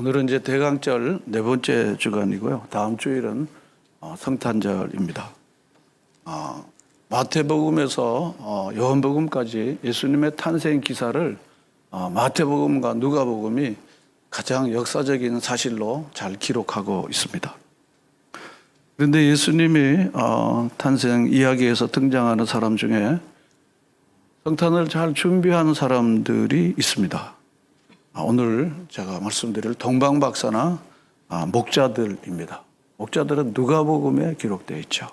오늘은 이제 대강절 네 번째 주간이고요. 다음 주일은 성탄절입니다. 마태복음에서 요한복음까지 예수님의 탄생 기사를 마태복음과 누가복음이 가장 역사적인 사실로 잘 기록하고 있습니다. 그런데 예수님이 탄생 이야기에서 등장하는 사람 중에 성탄을 잘 준비한 사람들이 있습니다. 오늘 제가 말씀드릴 동방박사나 목자들입니다. 목자들은 누가복음에 기록되어 있죠.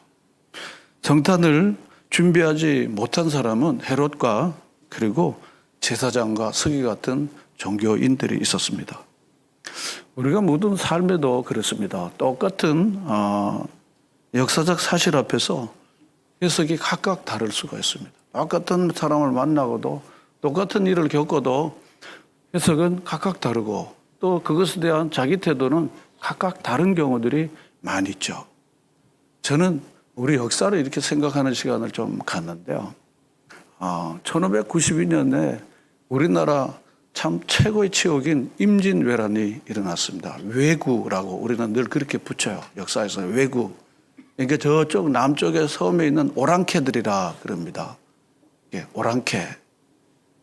성탄을 준비하지 못한 사람은 헤롯과 그리고 제사장과 서기 같은 종교인들이 있었습니다. 우리가 모든 삶에도 그렇습니다. 똑같은 역사적 사실 앞에서 해석이 각각 다를 수가 있습니다. 똑같은 사람을 만나고도 똑같은 일을 겪어도 해석은 각각 다르고 또 그것에 대한 자기 태도는 각각 다른 경우들이 많이 있죠. 저는 우리 역사를 이렇게 생각하는 시간을 좀 갖는데요. 1592년에 우리나라 참 최고의 치욕인 임진왜란이 일어났습니다. 왜구라고 우리는 늘 그렇게 붙여요. 역사에서 왜구. 그러니까 저쪽 남쪽의 섬에 있는 오랑캐들이라 그럽니다. 예, 오랑캐.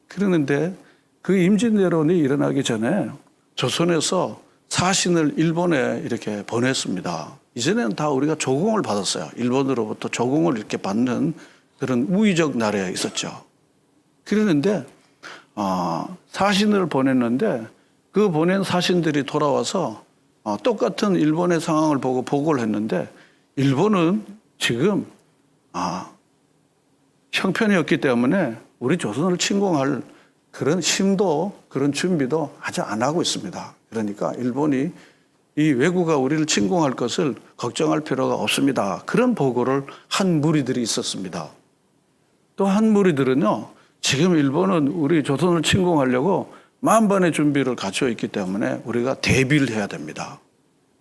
그러는데 그 임진왜란이 일어나기 전에 조선에서 사신을 일본에 이렇게 보냈습니다. 이전에는 다 우리가 조공을 받았어요. 일본으로부터 조공을 이렇게 받는 그런 우위적 나라에 있었죠. 그러는데 사신을 보냈는데 그 보낸 사신들이 돌아와서 똑같은 일본의 상황을 보고 보고를 했는데 일본은 지금 형편이 없기 때문에 우리 조선을 침공할 그런 힘도 그런 준비도 아직 안 하고 있습니다. 그러니까 일본이 이 왜구가 우리를 침공할 것을 걱정할 필요가 없습니다. 그런 보고를 한 무리들이 있었습니다. 또 한 무리들은요, 지금 일본은 우리 조선을 침공하려고 만반의 준비를 갖추어 있기 때문에 우리가 대비를 해야 됩니다.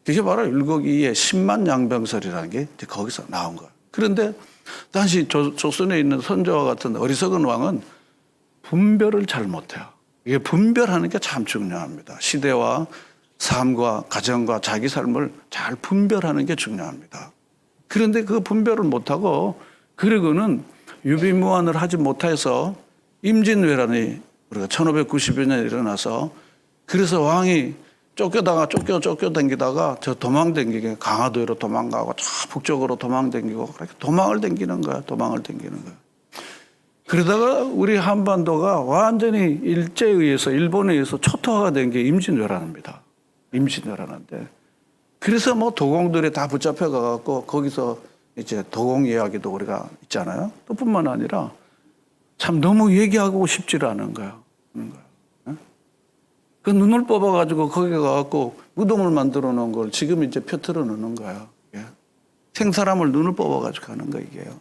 그게 바로 율곡이의 10만 양병설이라는 게 거기서 나온 거예요. 그런데 당시 조선에 있는 선조와 같은 어리석은 왕은 분별을 잘 못해요. 이게 분별하는 게 참 중요합니다. 시대와 삶과 가정과 자기 삶을 잘 분별하는 게 중요합니다. 그런데 그 분별을 못하고 그리고는 유비무환을 하지 못해서 임진왜란이 우리가 1590년에 일어나서 그래서 왕이 쫓겨다니다가 저 도망다니게 강화도로 도망가고 저 북쪽으로 도망다니고 그렇게 도망을 다니는 거야. 그러다가 우리 한반도가 완전히 일제에 의해서 일본에 의해서 초토화가 된 게 임진왜란입니다. 임진왜란인데 그래서 뭐 도공들이 다 붙잡혀 가갖고 거기서 이제 도공 이야기도 우리가 있잖아요. 또 뿐만 아니라 참 너무 얘기하고 싶지를 않은 거예요. 그 눈을 뽑아가지고 거기 가갖고 무덤을 만들어 놓은 걸 지금 이제 펴트려 놓는 거예요. 생사람을 눈을 뽑아가지고 하는 거 이게요.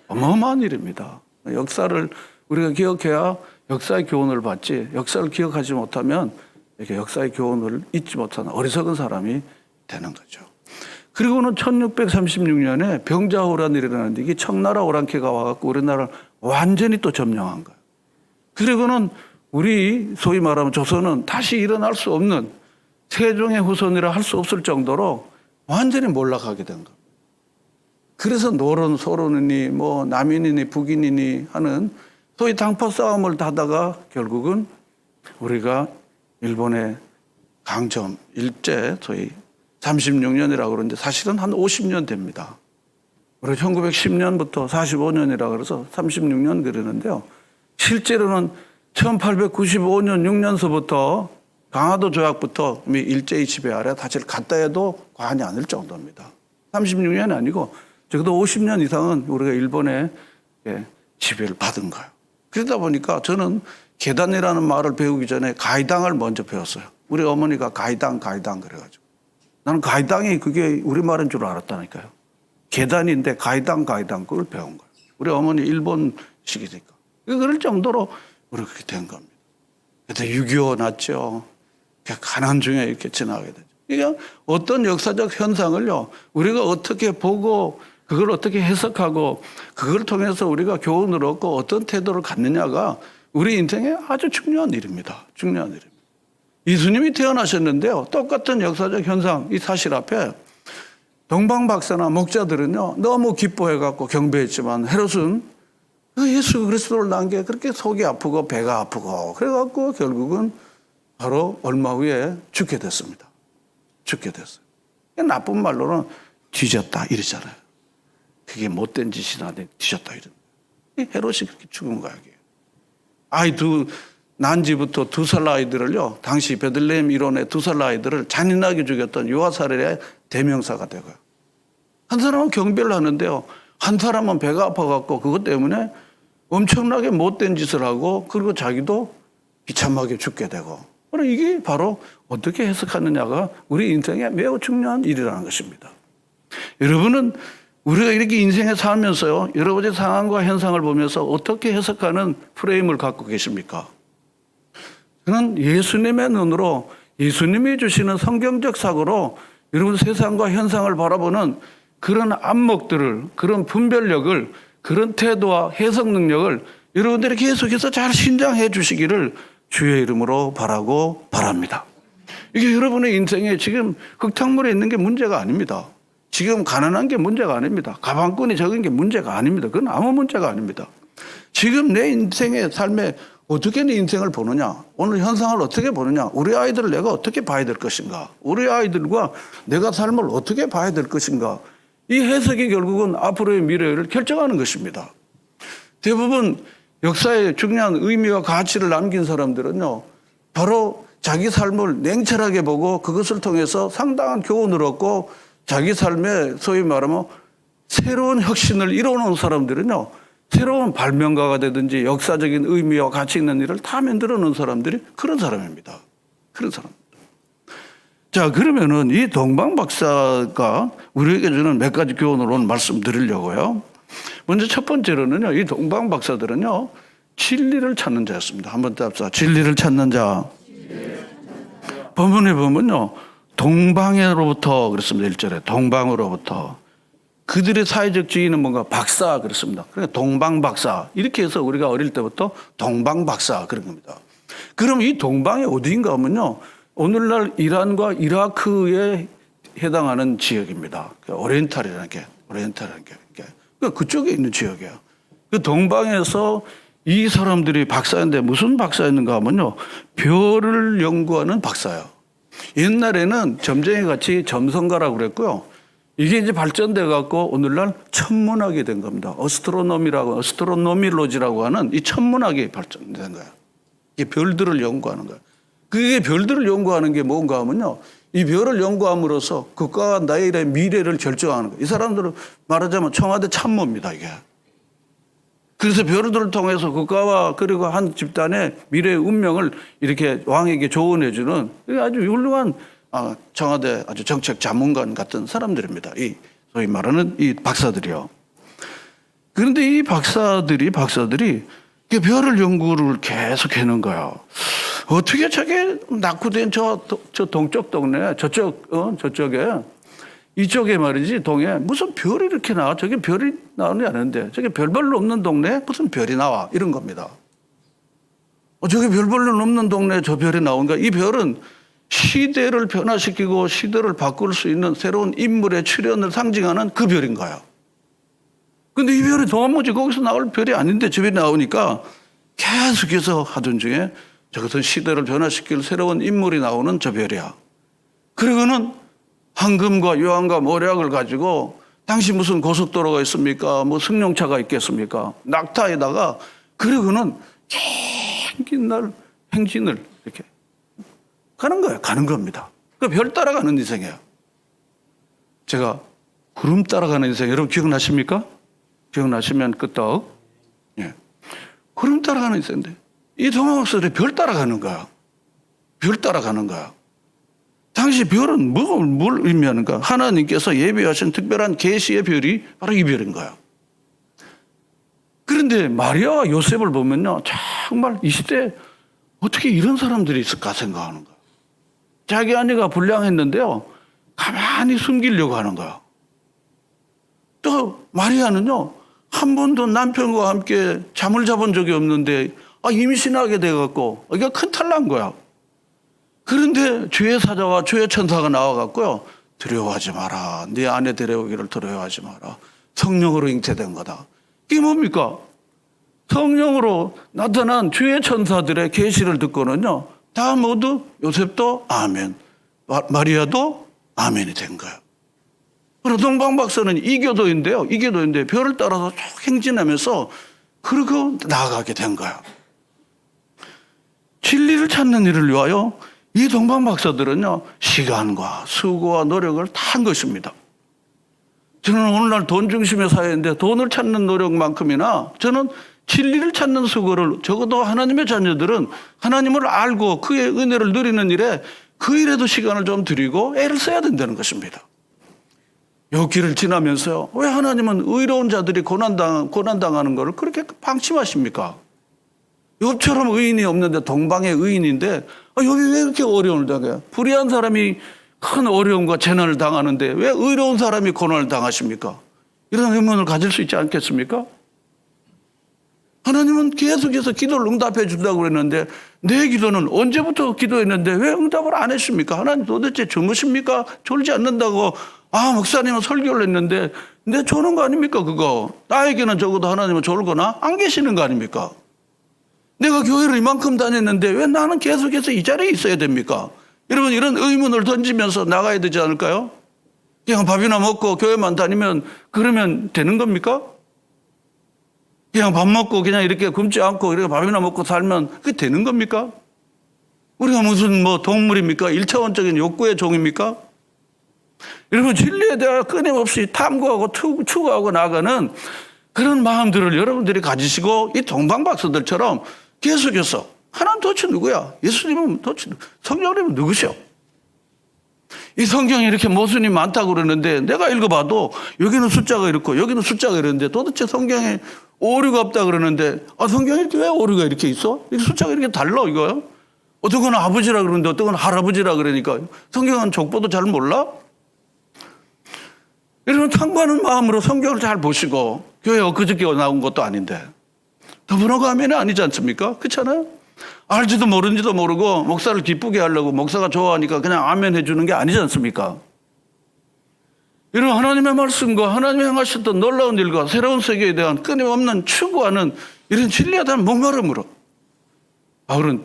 어마어마한 일입니다. 역사를 우리가 기억해야 역사의 교훈을 받지 역사를 기억하지 못하면 이렇게 역사의 교훈을 잊지 못하는 어리석은 사람이 되는 거죠. 그리고는 1636년에 병자호란이 일어나는데 이게 청나라 오랑캐가 와갖고 우리나라를 완전히 또 점령한 거예요. 그리고는 우리 소위 말하면 조선은 다시 일어날 수 없는 세종의 후손이라 할 수 없을 정도로 완전히 몰락하게 된 거예요. 그래서 노론, 소론이니 뭐 남인이니 북인이니 하는 소위 당포 싸움을 하다가 결국은 우리가 일본의 강점, 일제, 소위 36년이라고 그러는데 사실은 한 50년 됩니다. 우리 1910년부터 45년이라고 그래서 36년 그러는데요. 실제로는 1895년 6년서부터 강화도 조약부터 일제의 지배 아래 사실 갔다 해도 과언이 아닐 정도입니다. 36년이 아니고 적어도 50년 이상은 우리가 일본의 지배를 받은 거예요. 그러다 보니까 저는 계단이라는 말을 배우기 전에 가이당을 먼저 배웠어요. 우리 어머니가 가이당 그래가지고. 나는 가이당이 그게 우리말인 줄 알았다니까요. 계단인데 가이당 그걸 배운 거예요. 우리 어머니 일본식이니까. 그럴 정도로 우리가 그렇게 된 겁니다. 그때 6.25 났죠. 가난 중에 이렇게 지나가게 되죠. 그러니까 어떤 역사적 현상을요, 우리가 어떻게 보고 그걸 어떻게 해석하고 그걸 통해서 우리가 교훈을 얻고 어떤 태도를 갖느냐가 우리 인생에 아주 중요한 일입니다. 중요한 일입니다. 예수님이 태어나셨는데요. 똑같은 역사적 현상, 이 사실 앞에 동방 박사나 목자들은요, 너무 기뻐해갖고 경배했지만 헤롯은 예수 그리스도를 낳은 게 그렇게 속이 아프고 배가 아프고 그래갖고 결국은 바로 얼마 후에 죽게 됐습니다. 죽게 됐어요. 나쁜 말로는 뒤졌다 이러잖아요. 그게 못된 짓이다 뒤졌다 이런. 헤롯이 그렇게 죽은 거야. 난지부터 2살 아이들을요, 당시 베들레헴 이론의 2살 아이들을 잔인하게 죽였던 유아살인의 대명사가 되고요. 한 사람은 경배를 하는데요, 한 사람은 배가 아파갖고 그것 때문에 엄청나게 못된 짓을 하고 그리고 자기도 비참하게 죽게 되고. 이게 바로 어떻게 해석하느냐가 우리 인생에 매우 중요한 일이라는 것입니다. 여러분은 우리가 이렇게 인생에 살면서요, 여러 가지 상황과 현상을 보면서 어떻게 해석하는 프레임을 갖고 계십니까? 저는 예수님의 눈으로, 예수님이 주시는 성경적 사고로 여러분 세상과 현상을 바라보는 그런 안목들을, 그런 분별력을, 그런 태도와 해석 능력을 여러분들이 계속해서 잘 신장해 주시기를 주의 이름으로 바라고 바랍니다. 이게 여러분의 인생에 지금 흙탕물에 있는 게 문제가 아닙니다. 지금 가난한 게 문제가 아닙니다. 가방끈이 적은 게 문제가 아닙니다. 그건 아무 문제가 아닙니다. 지금 내 인생의 삶에 어떻게 내 인생을 보느냐, 오늘 현상을 어떻게 보느냐, 우리 아이들을 내가 어떻게 봐야 될 것인가, 우리 아이들과 내가 삶을 어떻게 봐야 될 것인가, 이 해석이 결국은 앞으로의 미래를 결정하는 것입니다. 대부분 역사에 중요한 의미와 가치를 남긴 사람들은요, 바로 자기 삶을 냉철하게 보고 그것을 통해서 상당한 교훈을 얻고 자기 삶에 소위 말하면 새로운 혁신을 이뤄놓은 사람들은요, 새로운 발명가가 되든지 역사적인 의미와 가치 있는 일을 다 만들어 놓은 사람들이 그런 사람입니다. 그런 사람. 자, 그러면은 이 동방 박사가 우리에게 주는 몇 가지 교훈을 오늘 말씀드리려고요. 먼저 첫 번째로는요, 이 동방 박사들은요, 진리를 찾는 자였습니다. 한번 답사. 진리를 찾는 자. 본문에 보면요, 동방으로부터 그랬습니다. 1절에 동방으로부터. 그들의 사회적 지위는 뭔가 박사 그랬습니다. 그러니까 동방 박사 이렇게 해서 우리가 어릴 때부터 동방 박사 그런 겁니다. 그럼 이 동방이 어디인가 하면요, 오늘날 이란과 이라크에 해당하는 지역입니다. 오리엔탈이라는 게 그러니까 그쪽에 있는 지역이에요. 그 동방에서 이 사람들이 박사인데 무슨 박사였는가 하면요, 별을 연구하는 박사예요. 옛날에는 점쟁이 같이 점성가라고 그랬고요. 이게 이제 발전돼 갖고 오늘날 천문학이 된 겁니다. 어스트로노밀로지라고 하는 이 천문학이 발전된 거예요. 이게 별들을 연구하는 거예요. 그게 별들을 연구하는 게 뭔가 하면요, 이 별을 연구함으로써 국가와 나라의 미래를 결정하는 거예요. 이 사람들은 말하자면 청와대 참모입니다, 이게. 그래서 별들을 통해서 국가와 그리고 한 집단의 미래의 운명을 이렇게 왕에게 조언해주는 아주 훌륭한 청와대 아주 정책 자문관 같은 사람들입니다. 이 소위 말하는 이 박사들이요. 그런데 이 박사들이 별을 연구를 계속 해는 거예요. 어떻게 저게 낙후된 저 동쪽 동네 저쪽에 이쪽에 말이지 동에 무슨 별이 이렇게 나와? 저게 별이 나오지 않는데 저게 별 별로 없는 동네에 무슨 별이 나와? 이런 겁니다. 저게 별 별로 없는 동네에 저 별이 나온가? 이 별은 시대를 변화시키고 시대를 바꿀 수 있는 새로운 인물의 출현을 상징하는 그 별인 거예요. 근데 이 별이 도무지 거기서 나올 별이 아닌데 저 별이 나오니까 계속해서 하던 중에 저것은 시대를 변화시킬 새로운 인물이 나오는 저 별이야. 그리고는 황금과 유황과 모략을 가지고 당시 무슨 고속도로가 있습니까? 뭐 승용차가 있겠습니까? 낙타에다가 그리고는 긴 날 행진을 이렇게 가는 거예요. 가는 겁니다. 그 별 따라가는 인생이에요. 제가 구름 따라가는 인생 여러분 기억나십니까? 기억나시면 끄떡. 예. 구름 따라가는 인생인데 이 동방박사들이 별 따라가는 거야. 별 따라가는 거야. 당시 별은 뭘 의미하는가? 하나님께서 예비하신 특별한 계시의 별이 바로 이 별인 거야. 그런데 마리아와 요셉을 보면요, 정말 이 시대에 어떻게 이런 사람들이 있을까 생각하는 거야. 자기 아내가 불량했는데요, 가만히 숨기려고 하는 거야. 또 마리아는요, 한 번도 남편과 함께 잠을 자본 적이 없는데 임신하게 돼갖고 이게 큰 탈난 거야. 그런데 주의 사자와 주의 천사가 나와갖고요. 두려워하지 마라. 네 아내 데려오기를 두려워하지 마라. 성령으로 잉태된 거다. 이게 뭡니까? 성령으로 나타난 주의 천사들의 계시를 듣고는요. 다 모두 요셉도 아멘, 마리아도 아멘이 된 거예요. 그리고 동방박사는 이교도인데요. 이교도인데 별을 따라서 쭉 행진하면서 그러고 나아가게 된 거예요. 진리를 찾는 일을 위하여 이 동방박사들은요. 시간과 수고와 노력을 다 한 것입니다. 저는 오늘날 돈 중심의 사회인데 돈을 찾는 노력만큼이나 저는 진리를 찾는 수고를 적어도 하나님의 자녀들은 하나님을 알고 그의 은혜를 누리는 일에 그 일에도 시간을 좀 들이고 애를 써야 된다는 것입니다. 이 길을 지나면서요. 왜 하나님은 의로운 자들이 고난당하는 것을 그렇게 방심하십니까? 욥처럼 의인이 없는데 동방의 의인인데 여기 왜 이렇게 어려움을 당해요? 불의한 사람이 큰 어려움과 재난을 당하는데 왜 의로운 사람이 고난을 당하십니까? 이런 의문을 가질 수 있지 않겠습니까? 하나님은 계속해서 기도를 응답해 준다고 그랬는데 내 기도는 언제부터 기도했는데 왜 응답을 안 했습니까? 하나님 도대체 주무십니까? 졸지 않는다고 목사님은 설교를 했는데 내 조는 거 아닙니까 그거? 나에게는 적어도 하나님은 졸거나 안 계시는 거 아닙니까? 내가 교회를 이만큼 다녔는데 왜 나는 계속해서 이 자리에 있어야 됩니까? 여러분 이런 의문을 던지면서 나가야 되지 않을까요? 그냥 밥이나 먹고 교회만 다니면 그러면 되는 겁니까? 그냥 밥 먹고 그냥 이렇게 굶지 않고 이렇게 밥이나 먹고 살면 그게 되는 겁니까? 우리가 무슨 동물입니까? 1차원적인 욕구의 종입니까? 여러분 진리에 대해 끊임없이 탐구하고 추구하고 나가는 그런 마음들을 여러분들이 가지시고 이 동방박사들처럼 계속해서 하나님 도대체 누구야? 예수님은 도대체 성령님은 누구셔? 이 성경에 이렇게 모순이 많다고 그러는데 내가 읽어봐도 여기는 숫자가 이렇고 여기는 숫자가 이러는데 도대체 성경에 오류가 없다 그러는데 성경에 왜 오류가 이렇게 있어? 이 숫자가 이렇게 달라 이거요? 어떤 건 아버지라 그러는데 어떤 건 할아버지라 그러니까 성경은 족보도 잘 몰라? 여러분 탐구하는 마음으로 성경을 잘 보시고 교회 엊그저께 나온 것도 아닌데 더불어가 하면 아니지 않습니까? 그렇잖아요? 알지도 모른지도 모르고 목사를 기쁘게 하려고 목사가 좋아하니까 그냥 아멘 해주는 게 아니지 않습니까? 이런 하나님의 말씀과 하나님이 행하셨던 놀라운 일과 새로운 세계에 대한 끊임없는 추구하는 이런 진리에 대한 목마름으로 바울은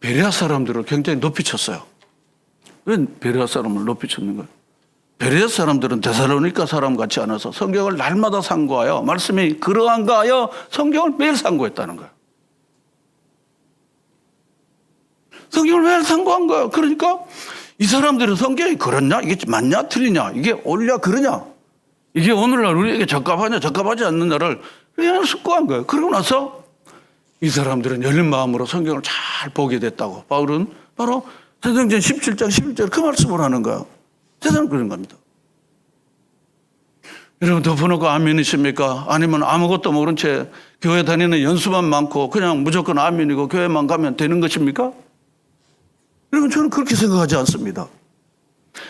베레아 사람들을 굉장히 높이 쳤어요. 왜 베레아 사람을 높이 쳤는 거예요? 베레아 사람들은 데살로니가 사람 같지 않아서 성경을 날마다 상고하여 말씀이 그러한가 하여 성경을 매일 상고했다는 거예요. 성경을 매일 상고한 거예요. 그러니까 이 사람들은 성경이 그렇냐? 이게 맞냐? 틀리냐? 이게 옳냐? 그러냐? 이게 오늘날 우리에게 적합하냐? 적합하지 않느냐를 그냥 숙고한 거예요. 그러고 나서 이 사람들은 열린 마음으로 성경을 잘 보게 됐다고. 바울은 바로 사도행전 17장 11절 그 말씀을 하는 거예요. 세상은 그런 겁니다. 여러분 덮어놓고 아멘이십니까? 아니면 아무것도 모른 채 교회 다니는 연수만 많고 그냥 무조건 아멘이고 교회만 가면 되는 것입니까? 여러분 저는 그렇게 생각하지 않습니다.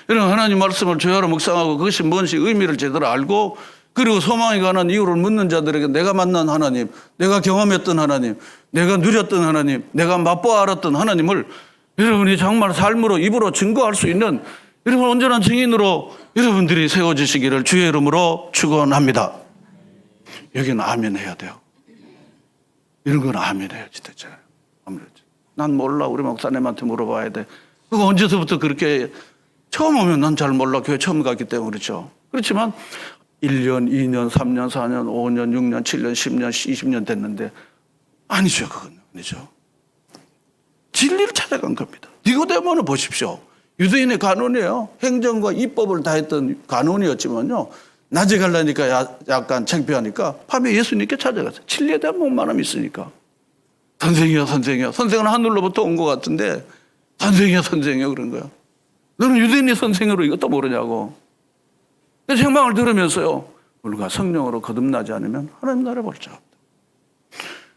여러분 하나님 말씀을 죄하로 묵상하고 그것이 뭔지 의미를 제대로 알고 그리고 소망에 관한 이유를 묻는 자들에게 내가 만난 하나님, 내가 경험했던 하나님, 내가 누렸던 하나님, 내가 맛보아 알았던 하나님을 여러분이 정말 삶으로 입으로 증거할 수 있는 여러분 온전한 증인으로 여러분들이 세워지시기를 주의 이름으로 축원합니다. 여기는 아멘 해야 돼요. 이런 건 아멘 해야지 되잖아요. 난 몰라. 우리 목사님한테 물어봐야 돼. 그거 언제서부터 그렇게 처음 오면 난 잘 몰라. 교회 처음 갔기 때문에 그렇죠. 그렇지만 1년, 2년, 3년, 4년, 5년, 6년, 7년, 10년, 20년 됐는데 아니죠. 그건 아니죠. 진리를 찾아간 겁니다. 니고데모는 보십시오. 유대인의 간원이에요. 행정과 입법을 다 했던 간원이었지만요. 낮에 가려니까 약간 창피하니까 밤에 예수님께 찾아갔어요. 진리에 대한 목마름이 있으니까. 선생이요, 선생이요. 선생은 하늘로부터 온 것 같은데 선생이요, 선생이요 그런 거야. 너는 유대인의 선생으로 이것도 모르냐고. 내 책망을 들으면서요. 우리가 성령으로 거듭나지 않으면 하나님 나라 볼 자 없다.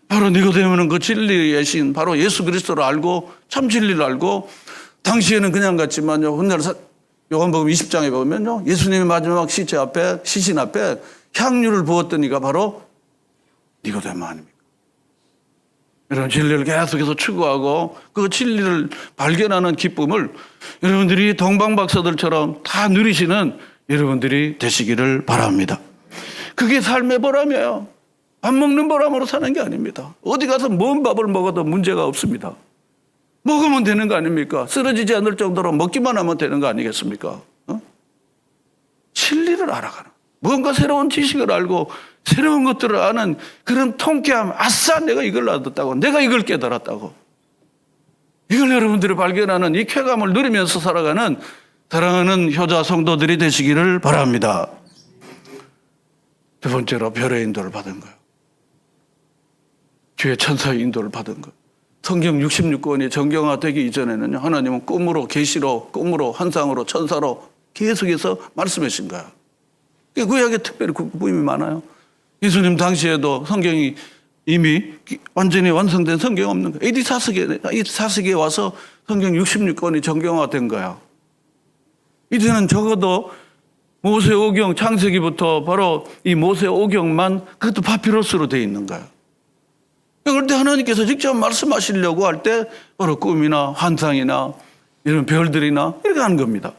바로 니고데모는 그 진리의 신 바로 예수 그리스도를 알고 참 진리를 알고 당시에는 그냥 같지만요. 훗날 요한복음 20장에 보면요. 예수님의 마지막 시신 앞에 향유를 부었더니가 바로 니고데모 아닙니까? 이런 진리를 계속해서 추구하고 그 진리를 발견하는 기쁨을 여러분들이 동방박사들처럼 다 누리시는 여러분들이 되시기를 바랍니다. 그게 삶의 보람이에요. 밥 먹는 보람으로 사는 게 아닙니다. 어디 가서 뭔 밥을 먹어도 문제가 없습니다. 먹으면 되는 거 아닙니까? 쓰러지지 않을 정도로 먹기만 하면 되는 거 아니겠습니까? 진리를 알아가는, 뭔가 새로운 지식을 알고 새로운 것들을 아는 그런 통쾌함. 아싸, 내가 이걸 알았다고, 내가 이걸 깨달았다고, 이걸 여러분들이 발견하는 이 쾌감을 누리면서 살아가는 사랑하는 효자 성도들이 되시기를 바랍니다. 두 번째로 별의 인도를 받은 거예요. 주의 천사의 인도를 받은 거예요. 성경 66권이 정경화되기 이전에는요, 하나님은 꿈으로, 계시로, 꿈으로, 환상으로, 천사로 계속해서 말씀하신 거예요. 구약에 특별히 부임이 많아요. 예수님 당시에도 성경이 이미 완전히 완성된 성경 없는 거예요. AD 4세기에 와서 성경 66권이 정경화된 거예요. 이제는 적어도 모세 오경, 창세기부터 바로 이 모세 오경만 그것도 파피루스로 되어 있는 거예요. 그럴 때 하나님께서 직접 말씀하시려고 할 때 바로 꿈이나 환상이나 이런 별들이나 이렇게 하는 겁니다.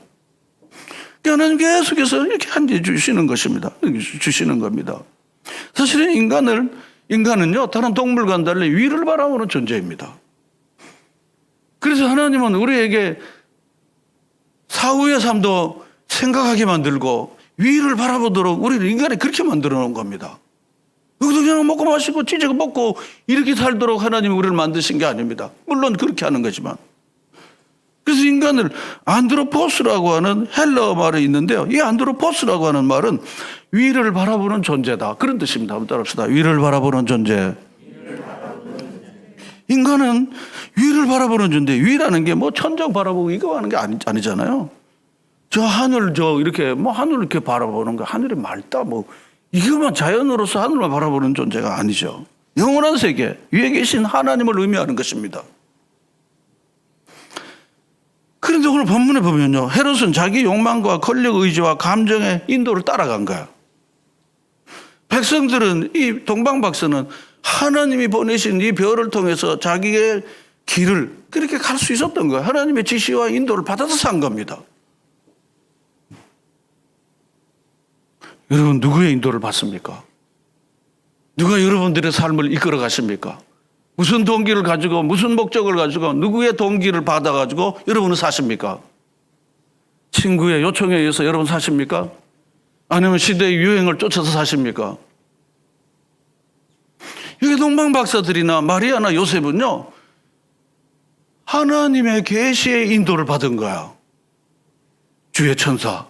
하나님 계속해서 이렇게 한지 주시는 것입니다. 주시는 겁니다. 사실은 인간은요, 다른 동물과는 달리 위를 바라보는 존재입니다. 그래서 하나님은 우리에게 사후의 삶도 생각하게 만들고 위를 바라보도록 우리를 인간이 그렇게 만들어 놓은 겁니다. 여기서 그냥 먹고 마시고 찌지고 먹고 이렇게 살도록 하나님이 우리를 만드신 게 아닙니다. 물론 그렇게 하는 거지만. 그래서 인간을 안드로포스라고 하는 헬라어 말이 있는데요. 이 안드로포스라고 하는 말은 위를 바라보는 존재다, 그런 뜻입니다. 한번 따라합시다. 위를 바라보는 존재. 인간은 위를 바라보는 존재. 위라는 게 뭐 천정 바라보고 이거 하는 게 아니잖아요. 저 하늘 이렇게 하늘 이렇게 바라보는 거, 하늘이 맑다 이거만 자연으로서 하늘만 바라보는 존재가 아니죠. 영원한 세계 위에 계신 하나님을 의미하는 것입니다. 그런데 오늘 본문에 보면요, 헤롯은 자기 욕망과 권력 의지와 감정의 인도를 따라간 거야. 백성들은, 이 동방박사는 하나님이 보내신 이 별을 통해서 자기의 길을 그렇게 갈 수 있었던 거야. 하나님의 지시와 인도를 받아서 산 겁니다. 여러분, 누구의 인도를 받습니까? 누가 여러분들의 삶을 이끌어 가십니까? 무슨 동기를 가지고, 무슨 목적을 가지고, 누구의 동기를 받아가지고 여러분은 사십니까? 친구의 요청에 의해서 여러분 사십니까? 아니면 시대의 유행을 쫓아서 사십니까? 여기 동방박사들이나 마리아나 요셉은요, 하나님의 계시의 인도를 받은 거야. 주의 천사,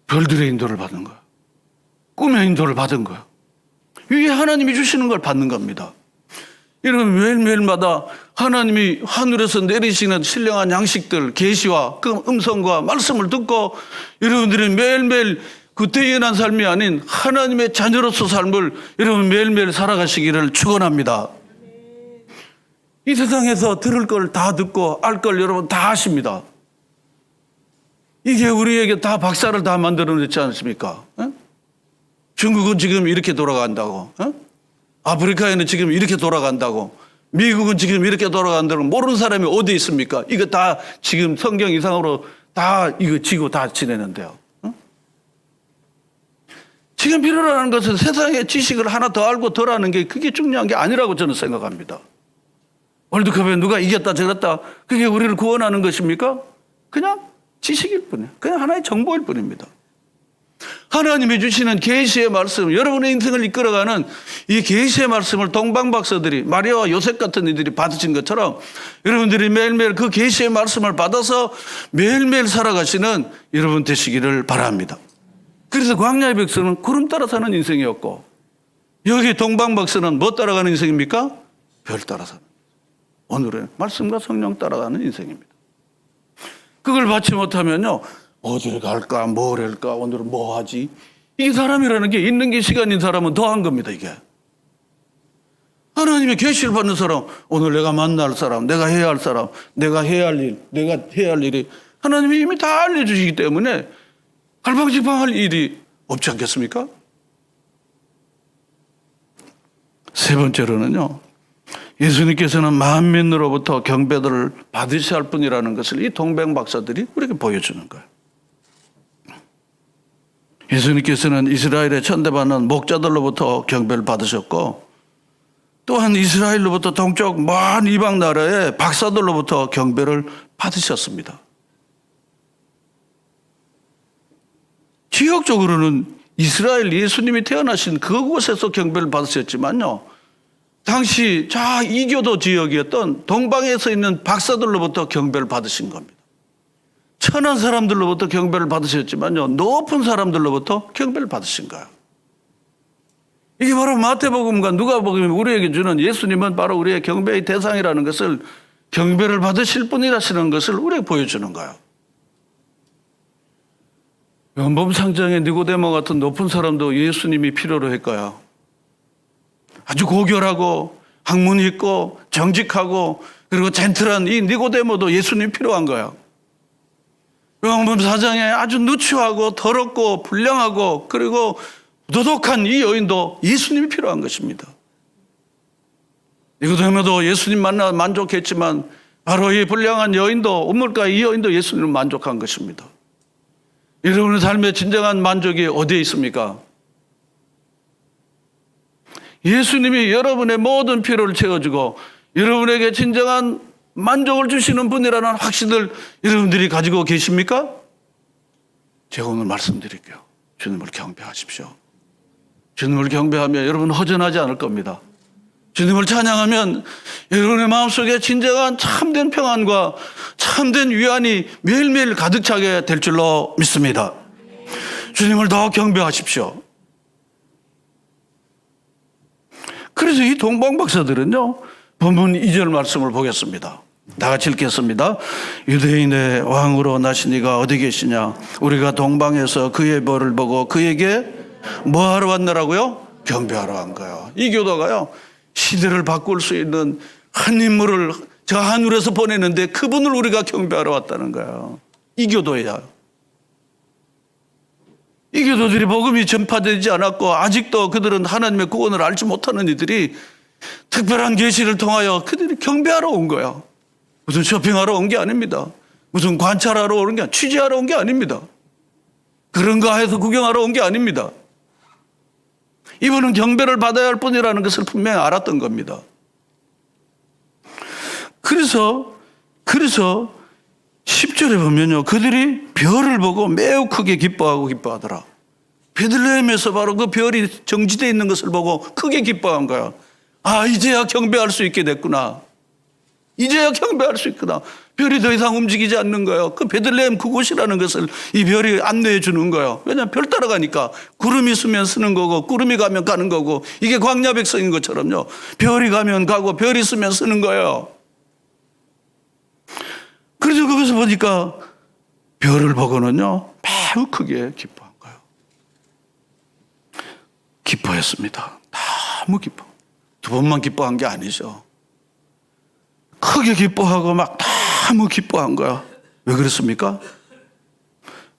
별들의 인도를 받은 거야. 꿈의 인도를 받은 거야. 위에 하나님이 주시는 걸 받는 겁니다. 여러분, 매일매일마다 하나님이 하늘에서 내리시는 신령한 양식들, 계시와 그 음성과 말씀을 듣고 여러분들이 매일매일 그 대연한 삶이 아닌 하나님의 자녀로서 삶을 여러분 매일매일 살아가시기를 축원합니다. 이 세상에서 들을 걸 다 듣고 알 걸 여러분 다 아십니다. 이게 우리에게 다 박사를 다 만들어냈지 않습니까? 중국은 지금 이렇게 돌아간다고, 아프리카에는 지금 이렇게 돌아간다고, 미국은 지금 이렇게 돌아간다고, 모르는 사람이 어디 있습니까? 이거 다 지금 성경 이상으로 다 이거 지고 다 지내는데요. 지금 필요로 하는 것은 세상의 지식을 하나 더 알고 덜 아는 게 그게 중요한 게 아니라고 저는 생각합니다. 월드컵에 누가 이겼다 저겼다 그게 우리를 구원하는 것입니까? 그냥 지식일 뿐이에요. 그냥 하나의 정보일 뿐입니다. 하나님이 주시는 계시의 말씀, 여러분의 인생을 이끌어가는 이 계시의 말씀을 동방박사들이, 마리아와 요셉 같은 이들이 받으신 것처럼 여러분들이 매일매일 그 계시의 말씀을 받아서 매일매일 살아가시는 여러분 되시기를 바랍니다. 그래서 광야의 백성은 구름 따라 사는 인생이었고, 여기 동방박사는 뭐 따라가는 인생입니까? 별 따라 사는, 오늘은 말씀과 성령 따라가는 인생입니다. 그걸 받지 못하면요, 어딜 갈까, 뭘 할까, 오늘은 뭐 하지? 이 사람이라는 게 있는 게 시간인 사람은 더한 겁니다, 이게. 하나님의 계시를 받는 사람, 오늘 내가 만날 사람, 내가 해야 할 사람, 내가 해야 할 일, 내가 해야 할 일이 하나님이 이미 다 알려주시기 때문에 갈팡질팡할 일이 없지 않겠습니까? 세 번째로는요, 예수님께서는 만민으로부터 경배들을 받으셔야 할 분이라는 것을 이 동방 박사들이 우리에게 보여주는 거예요. 예수님께서는 이스라엘에 천대받는 목자들로부터 경배를 받으셨고, 또한 이스라엘로부터 동쪽 먼 이방 나라의 박사들로부터 경배를 받으셨습니다. 지역적으로는 이스라엘 예수님이 태어나신 그곳에서 경배를 받으셨지만요, 당시 이교도 지역이었던 동방에서 있는 박사들로부터 경배를 받으신 겁니다. 천한 사람들로부터 경배를 받으셨지만요, 높은 사람들로부터 경배를 받으신 거예요. 이게 바로 마태복음과 누가복음이 우리에게 주는, 예수님은 바로 우리의 경배의 대상이라는 것을, 경배를 받으실 분이라시는 것을 우리에게 보여주는 거예요. 연범상장의 니고데모 같은 높은 사람도 예수님이 필요로 했고요. 아주 고결하고 학문이 있고 정직하고 그리고 젠틀한 이 니고데모도 예수님이 필요한 거예요. 요한복음 4장에 아주 누추하고 더럽고 불량하고 그리고 도덕한 이 여인도 예수님이 필요한 것입니다. 니고데모도 예수님 만나 만족했지만 바로 이 불량한 여인도, 우물가의 이 여인도 예수님을 만족한 것입니다. 여러분의 삶의 진정한 만족이 어디에 있습니까? 예수님이 여러분의 모든 필요를 채워주고 여러분에게 진정한 만족을 주시는 분이라는 확신을 여러분들이 가지고 계십니까? 제가 오늘 말씀드릴게요. 주님을 경배하십시오. 주님을 경배하면 여러분 허전하지 않을 겁니다. 주님을 찬양하면 여러분의 마음속에 진정한 참된 평안과 참된 위안이 매일매일 가득 차게 될 줄로 믿습니다. 주님을 더 경배하십시오. 그래서 이 동방 박사들은요, 본문 2절 말씀을 보겠습니다. 다 같이 읽겠습니다. 유대인의 왕으로 나신 이가 어디 계시냐? 우리가 동방에서 그의 벌을 보고 그에게 뭐 하러 왔느라고요? 경배하러 간 거예요. 이 교도가요, 시대를 바꿀 수 있는 한 인물을 저 하늘에서 보내는데 그분을 우리가 경배하러 왔다는 거예요. 이 교도야. 이 교도들이 복음이 전파되지 않았고 아직도 그들은 하나님의 구원을 알지 못하는 이들이 특별한 계시를 통하여 그들이 경배하러 온 거야. 무슨 쇼핑하러 온 게 아닙니다. 무슨 관찰하러 오는 게 아니라 취재하러 온 게 아닙니다. 그런가 해서 구경하러 온 게 아닙니다. 이분은 경배를 받아야 할 뿐이라는 것을 분명히 알았던 겁니다. 그래서 10절에 보면요, 그들이 별을 보고 매우 크게 기뻐하더라. 베들레헴에서 바로 그 별이 정지되어 있는 것을 보고 크게 기뻐한 거야. 아, 이제야 경배할 수 있게 됐구나. 이제야 경배할 수 있구나. 별이 더 이상 움직이지 않는 거예요. 그 베들레헴 그곳이라는 것을 이 별이 안내해 주는 거예요. 왜냐하면 별 따라가니까 구름이 있으면 쓰는 거고 구름이 가면 가는 거고, 이게 광야 백성인 것처럼요, 별이 가면 가고 별이 있으면 쓰는 거예요. 그래서 거기서 보니까 별을 보고는요, 매우 크게 기뻐한 거예요. 기뻐했습니다. 너무 기뻐. 두 번만 기뻐한 게 아니죠. 크게 기뻐하고 막 너무 기뻐한 거야. 왜 그랬습니까?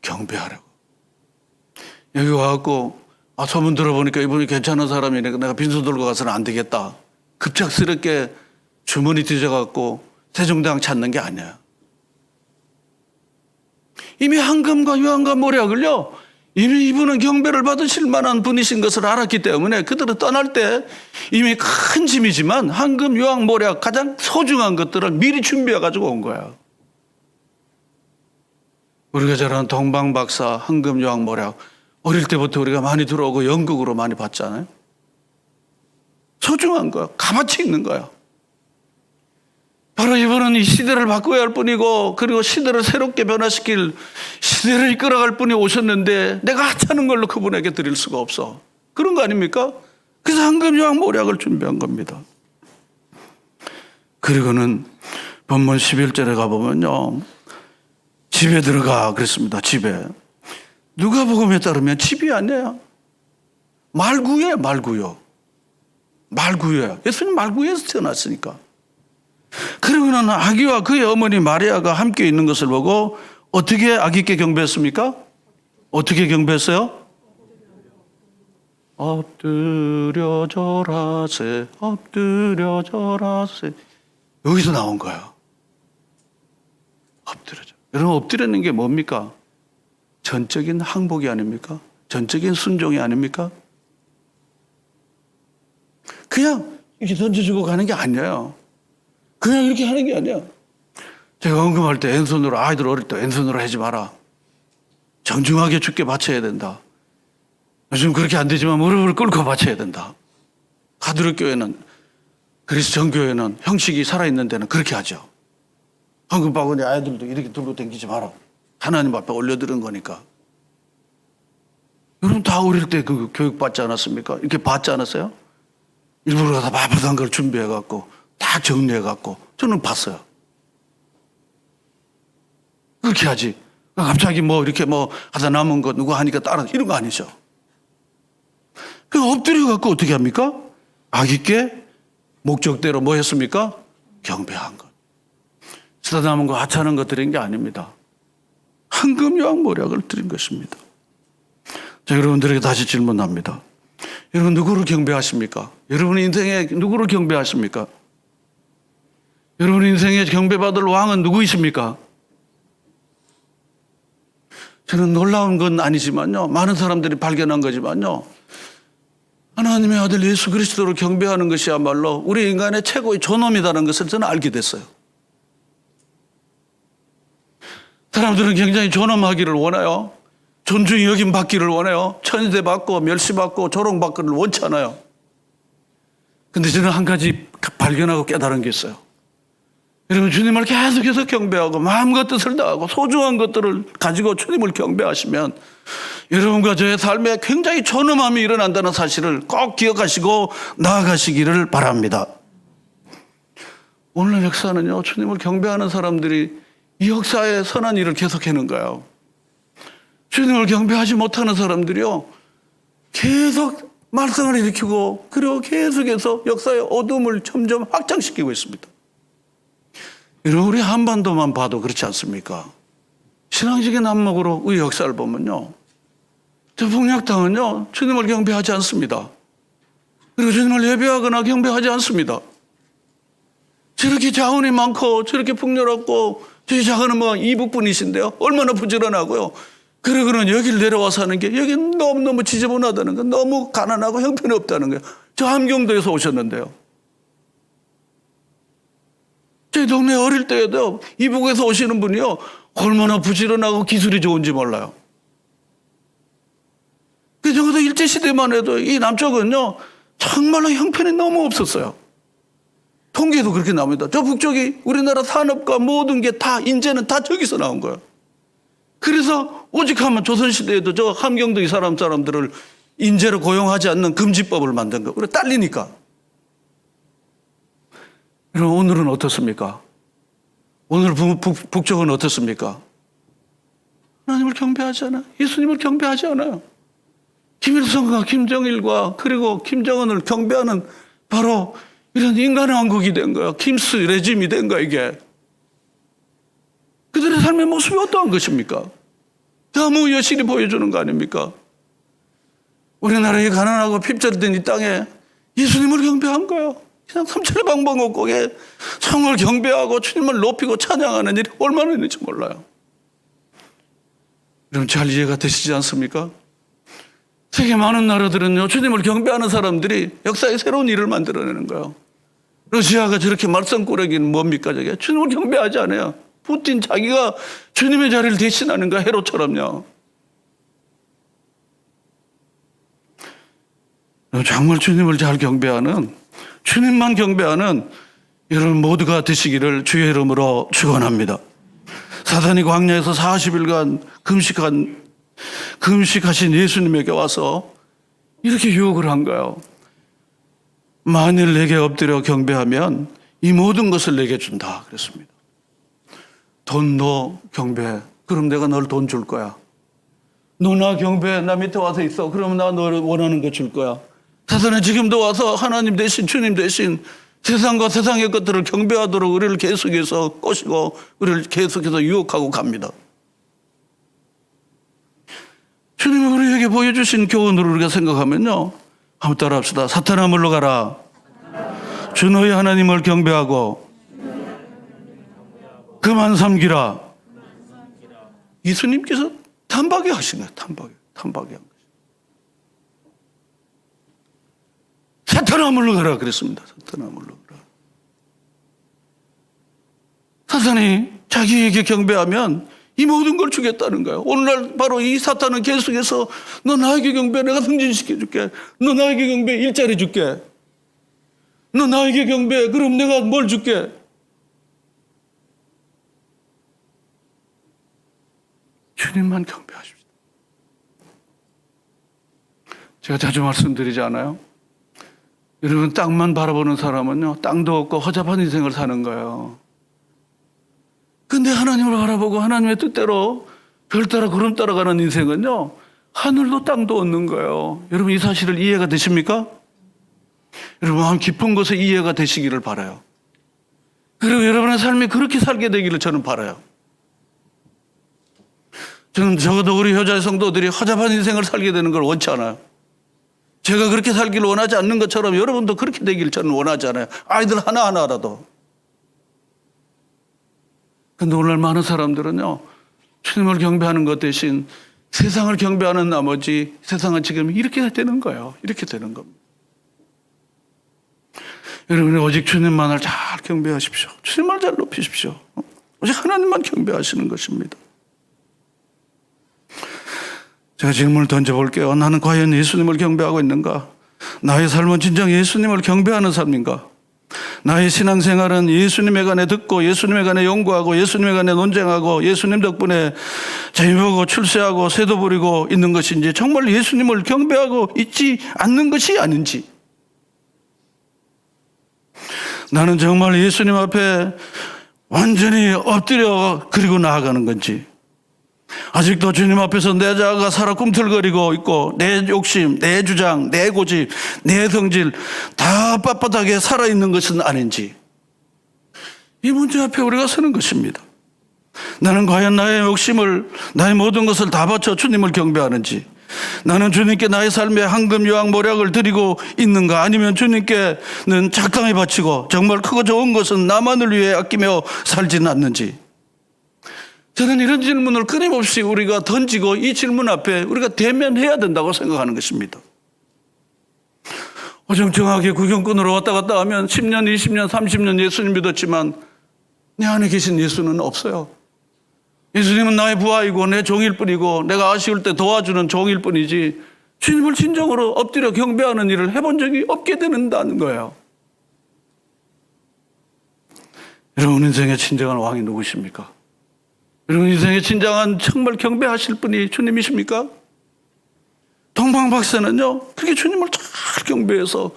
경배하려고. 여기 와갖고 소문 들어보니까 이분이 괜찮은 사람이니까 내가 빈소 들고 가서는 안 되겠다. 급작스럽게 주머니 뒤져갖고 세종대왕 찾는 게 아니야. 이미 황금과 유황과 모략을요, 이미 이분은 경배를 받으실 만한 분이신 것을 알았기 때문에 그들은 떠날 때 이미 큰 짐이지만 황금, 유황, 모략, 가장 소중한 것들을 미리 준비해 가지고 온 거야. 우리가 잘 아는 동방박사, 황금, 유황, 모략, 어릴 때부터 우리가 많이 들어오고 연극으로 많이 봤잖아요. 소중한 거야. 값어치 있는 거야. 바로 이분은 이 시대를 바꿔야 할 뿐이고, 그리고 시대를 새롭게 변화시킬, 시대를 이끌어갈 분이 오셨는데 내가 하찮은 걸로 그분에게 드릴 수가 없어. 그런 거 아닙니까? 그래서 황금, 유황, 모략을 준비한 겁니다. 그리고는 본문 11절에 가보면요, 집에 들어가 그랬습니다. 집에. 누가복음에 따르면 집이 아니에요. 말구예요. 말구요. 말구예요. 예수님 말구에서 태어났으니까. 그리고는 아기와 그의 어머니 마리아가 함께 있는 것을 보고 어떻게 아기께 경배했습니까? 어떻게 경배했어요? 엎드려 절하세, 엎드려 절하세. 여기서 나온 거야. 엎드려 절. 여러분, 엎드리는 게 뭡니까? 전적인 항복이 아닙니까? 전적인 순종이 아닙니까? 그냥 이렇게 던져주고 가는 게 아니에요. 그냥 이렇게 하는 게 아니야. 제가 헌금할 때 왼손으로, 아이들 어릴 때 왼손으로 하지 마라. 정중하게 주께 바쳐야 된다. 요즘 그렇게 안 되지만 무릎을 꿇고 바쳐야 된다. 가톨릭 교회는, 그리스 정교회는 형식이 살아있는 데는 그렇게 하죠. 헌금 바구니 아이들도 이렇게 들고 다니지 마라. 하나님 앞에 올려드린 거니까. 여러분 다 어릴 때 그 교육 받지 않았습니까? 이렇게 받지 않았어요? 일부러 가서 바쁘던 걸 준비해갖고 딱 정리해갖고 저는 봤어요. 그렇게 하지. 갑자기 뭐 이렇게 뭐 하다 남은 거 누구 하니까 따라 이런 거 아니죠. 그 엎드려갖고 어떻게 합니까? 아기께 목적대로 뭐 했습니까? 경배한 것. 쓰다 남은 거 하찮은 거 드린 게 아닙니다. 황금요왕모략을 드린 것입니다. 자, 여러분들에게 다시 질문합니다. 여러분 누구를 경배하십니까? 여러분 인생에 누구를 경배하십니까? 여러분 인생에 경배받을 왕은 누구이십니까? 저는 놀라운 건 아니지만요. 많은 사람들이 발견한 거지만요. 하나님의 아들 예수 그리스도를 경배하는 것이야말로 우리 인간의 최고의 존엄이라는 것을 저는 알게 됐어요. 사람들은 굉장히 존엄하기를 원해요. 존중이 여김 받기를 원해요. 천대 받고 멸시받고 조롱받기를 원치 않아요. 근데 저는 한 가지 발견하고 깨달은 게 있어요. 여러분 주님을 계속해서 경배하고 마음과 뜻을 다하고 소중한 것들을 가지고 주님을 경배하시면 여러분과 저의 삶에 굉장히 존엄함이 일어난다는 사실을 꼭 기억하시고 나아가시기를 바랍니다. 오늘 역사는요, 주님을 경배하는 사람들이 이 역사에 선한 일을 계속하는 거예요. 주님을 경배하지 못하는 사람들이요, 계속 말썽을 일으키고 그리고 계속해서 역사의 어둠을 점점 확장시키고 있습니다. 여러분 우리 한반도만 봐도 그렇지 않습니까? 신앙적인 안목으로 우리 역사를 보면요, 저 북녘땅은요 주님을 경배하지 않습니다. 그리고 주님을 예배하거나 경배하지 않습니다. 저렇게 자원이 많고 저렇게 풍요롭고 저희 작은 뭐 이북분이신데요 얼마나 부지런하고요. 그러고는 여기를 내려와서 하는 게 여기는 너무너무 지저분하다는 거, 너무 가난하고 형편이 없다는 거예요. 저 함경도에서 오셨는데요. 저희 동네 어릴 때에도 이북에서 오시는 분이요 얼마나 부지런하고 기술이 좋은지 몰라요. 그 적어도 일제시대만 해도 이 남쪽은요 정말로 형편이 너무 없었어요. 통계도 그렇게 나옵니다. 저 북쪽이 우리나라 산업과 모든 게 다 인재는 다 저기서 나온 거예요. 그래서 오직 하면 조선시대에도 저 함경도 이 사람들을 인재로 고용하지 않는 금지법을 만든 거예요. 그래 딸리니까. 그럼 오늘은 어떻습니까? 오늘 북쪽은 어떻습니까? 하나님을 경배하지 않아요. 예수님을 경배하지 않아요. 김일성과 김정일과 그리고 김정은을 경배하는 바로 이런 인간의 왕국이 된 거예요. 김스 레짐이 된 거예요, 이게. 그들의 삶의 모습이 어떠한 것입니까? 너무 여실히 보여주는 거 아닙니까? 우리나라의 가난하고 핍절된 이 땅에 예수님을 경배한 거예요. 그냥 삼천의 방방곡곡에 성을 경배하고 주님을 높이고 찬양하는 일이 얼마나 있는지 몰라요. 여러분 잘 이해가 되시지 않습니까? 세계 많은 나라들은요 주님을 경배하는 사람들이 역사에 새로운 일을 만들어내는 거예요. 러시아가 저렇게 말썽꾸러기는 뭡니까 저게? 주님을 경배하지 않아요. 푸틴 자기가 주님의 자리를 대신하는 거야, 헤롯처럼요. 정말 주님을 잘 경배하는, 주님만 경배하는 여러분 모두가 되시기를 주의 이름으로 축원합니다. 사단이 광야에서 40일간 금식하신 예수님에게 와서 이렇게 유혹을 한 거예요. 만일 내게 엎드려 경배하면 이 모든 것을 내게 준다 그랬습니다. 돈 너 경배해. 그럼 내가 널 돈 줄 거야. 너 나 경배해. 나 밑에 와서 있어. 그러면 나 너 원하는 거 줄 거야. 사단은 지금도 와서 하나님 대신 주님 대신 세상과 세상의 것들을 경배하도록 우리를 계속해서 꼬시고 우리를 계속해서 유혹하고 갑니다. 주님이 우리에게 보여주신 교훈으로 우리가 생각하면요, 한번 따라합시다. 사탄아 물러가라. 주 너희 하나님을 경배하고 그만 섬기라. 예수님께서 단박에 하신 거예요. 단박에 한 거죠. 사탄아 물러가라 그랬습니다. 사탄아 물러가라. 사탄이 자기에게 경배하면 이 모든 걸 주겠다는 거예요. 오늘날 바로 이 사탄은 계속해서 너 나에게 경배해, 내가 승진시켜줄게. 너 나에게 경배해, 일자리 줄게. 너 나에게 경배해, 그럼 내가 뭘 줄게. 주님만 경배하십시오. 제가 자주 말씀드리지 않아요? 여러분, 땅만 바라보는 사람은요, 땅도 없고 허접한 인생을 사는 거예요. 근데 하나님을 바라보고 하나님의 뜻대로 별 따라 구름 따라가는 인생은요, 하늘도 땅도 없는 거예요. 여러분, 이 사실을 이해가 되십니까? 여러분, 마음 깊은 곳에 이해가 되시기를 바라요. 그리고 여러분의 삶이 그렇게 살게 되기를 저는 바라요. 저는 적어도 우리 효자의 성도들이 허접한 인생을 살게 되는 걸 원치 않아요. 제가 그렇게 살기를 원하지 않는 것처럼 여러분도 그렇게 되기를 저는 원하지 않아요. 아이들 하나하나라도. 근데 오늘 많은 사람들은요, 주님을 경배하는 것 대신 세상을 경배하는 나머지 세상은 지금 이렇게 되는 거예요. 이렇게 되는 겁니다. 여러분이 오직 주님만을 잘 경배하십시오. 주님을 잘 높이십시오. 오직 하나님만 경배하시는 것입니다. 제가 질문을 던져볼게요. 나는 과연 예수님을 경배하고 있는가? 나의 삶은 진정 예수님을 경배하는 삶인가? 나의 신앙생활은 예수님에 관해 듣고 예수님에 관해 연구하고 예수님에 관해 논쟁하고 예수님 덕분에 재미보고 출세하고 새도 부리고 있는 것인지, 정말 예수님을 경배하고 있지 않는 것이 아닌지, 나는 정말 예수님 앞에 완전히 엎드려 그리고 나아가는 건지, 아직도 주님 앞에서 내 자아가 살아 꿈틀거리고 있고 내 욕심, 내 주장, 내 고집, 내 성질 다 빳빳하게 살아있는 것은 아닌지, 이 문제 앞에 우리가 서는 것입니다. 나는 과연 나의 욕심을, 나의 모든 것을 다 바쳐 주님을 경배하는지, 나는 주님께 나의 삶의 황금 유황 모략을 드리고 있는가, 아니면 주님께는 적당히 바치고 정말 크고 좋은 것은 나만을 위해 아끼며 살지는 않는지, 저는 이런 질문을 끊임없이 우리가 던지고 이 질문 앞에 우리가 대면해야 된다고 생각하는 것입니다. 어정쩡하게 구경꾼으로 왔다 갔다 하면 10년, 20년, 30년 예수님 믿었지만 내 안에 계신 예수는 없어요. 예수님은 나의 부하이고 내 종일 뿐이고 내가 아쉬울 때 도와주는 종일 뿐이지, 주님을 진정으로 엎드려 경배하는 일을 해본 적이 없게 된다는 거예요. 여러분 인생의 진정한 왕이 누구십니까? 여러분 인생의 진정한 정말 경배하실 분이 주님이십니까? 동방박사는요, 그렇게 주님을 잘 경배해서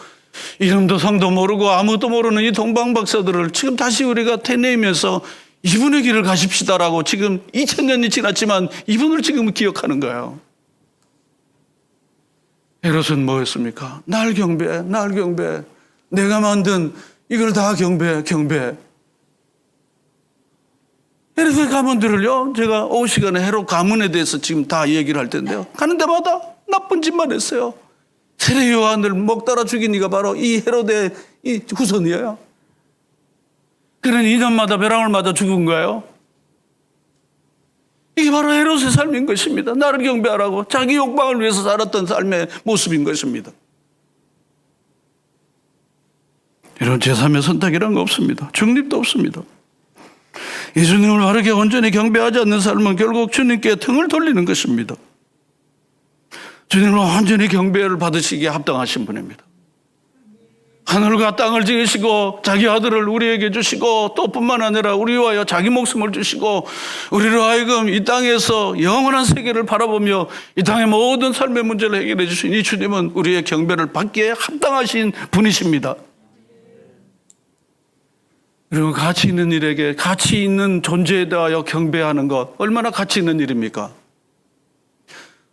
이름도 성도 모르고 아무도 모르는 이 동방박사들을 지금 다시 우리가 되뇌이면서 이분의 길을 가십시다라고, 지금 2000년이 지났지만 이분을 지금 기억하는 거예요. 헤롯은 뭐였습니까? 날 경배해, 날 경배해. 내가 만든 이걸 다 경배해. 헤롯의 가문들을요, 제가 오후 시간에 헤롯 가문에 대해서 지금 다 얘기를 할 텐데요, 가는 데마다 나쁜 짓만 했어요. 세례 요한을 먹다라 죽인 이가 바로 이 헤롯의 이 후손이에요. 그는 2년마다 벼랑을 맞아 죽은 거예요. 이게 바로 헤롯의 삶인 것입니다. 나를 경배하라고 자기 욕망을 위해서 살았던 삶의 모습인 것입니다. 이런 제3의 선택이란 거 없습니다. 중립도 없습니다. 예수님을 바르게 온전히 경배하지 않는 삶은 결국 주님께 등을 돌리는 것입니다. 주님을 완전히 경배를 받으시기에 합당하신 분입니다. 하늘과 땅을 지으시고 자기 아들을 우리에게 주시고, 또 뿐만 아니라 우리를 위하여 자기 목숨을 주시고, 우리로 하여금 이 땅에서 영원한 세계를 바라보며 이 땅의 모든 삶의 문제를 해결해 주신 이 주님은 우리의 경배를 받기에 합당하신 분이십니다. 그리고 가치 있는 일에게 가치 있는 존재에 대하여 경배하는 것, 얼마나 가치 있는 일입니까?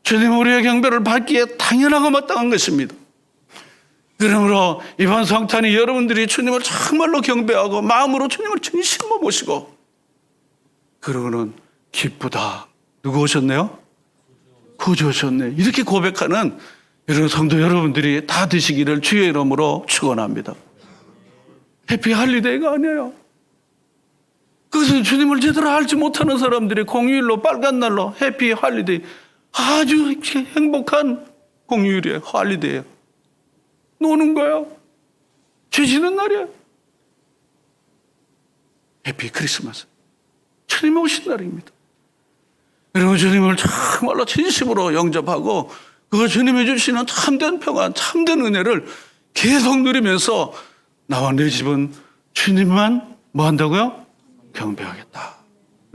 주님 우리의 경배를 받기에 당연하고 마땅한 것입니다. 그러므로 이번 성탄이 여러분들이 주님을 정말로 경배하고 마음으로 주님을 진심으로 모시고, 그러고는 기쁘다. 누구 오셨네요? 구주 오셨네. 이렇게 고백하는 이런 성도 여러분들이 다 되시기를 주의 이름으로 축원합니다. 해피 할리데이가 아니에요. 그것은 주님을 제대로 알지 못하는 사람들이 공휴일로 빨간 날로 해피 할리데이, 아주 행복한 공휴일이에요. 할리데이예요. 노는 거예요. 쉬시는 날이에요. 해피 크리스마스. 주님 오신 날입니다. 여러분, 주님을 정말로 진심으로 영접하고 그 주님이 주시는 참된 평안, 참된 은혜를 계속 누리면서 나와 내 집은 주님만 뭐 한다고요? 경배하겠다.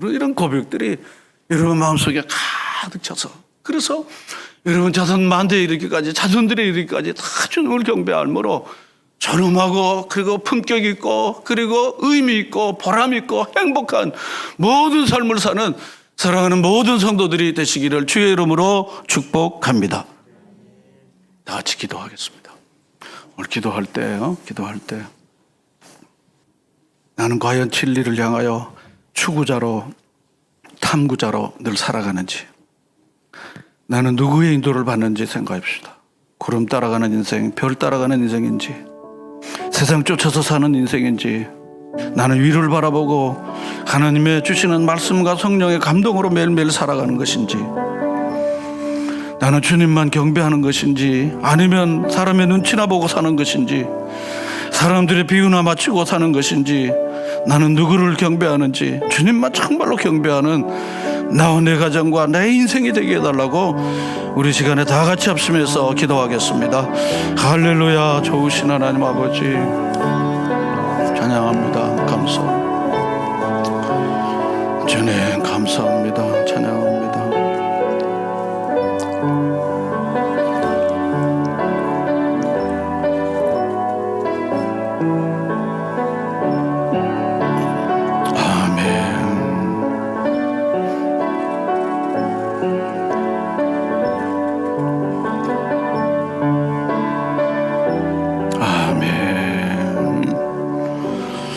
이런 고백들이 여러분 마음속에 가득 차서, 그래서 여러분 자손 만대에 이르기까지, 자손들에 이르기까지 다 주님을 경배할므로 존엄하고, 그리고 품격 있고, 그리고 의미 있고, 보람 있고, 행복한 모든 삶을 사는 사랑하는 모든 성도들이 되시기를 주의 이름으로 축복합니다. 다 같이 기도하겠습니다. 오늘 기도할 때 나는 과연 진리를 향하여 추구자로, 탐구자로 늘 살아가는지, 나는 누구의 인도를 받는지 생각합시다. 구름 따라가는 인생, 별 따라가는 인생인지, 세상 쫓아서 사는 인생인지, 나는 위를 바라보고 하나님의 주시는 말씀과 성령의 감동으로 매일매일 살아가는 것인지, 나는 주님만 경배하는 것인지, 아니면 사람의 눈치나 보고 사는 것인지, 사람들의 비유나 맞추고 사는 것인지, 나는 누구를 경배하는지, 주님만 정말로 경배하는 나와 내 가정과 내 인생이 되게 해달라고 우리 시간에 다 같이 합심해서 기도하겠습니다. 할렐루야. 좋으신 하나님 아버지 찬양합니다. 감사합니다. 주님 감사합니다. 찬양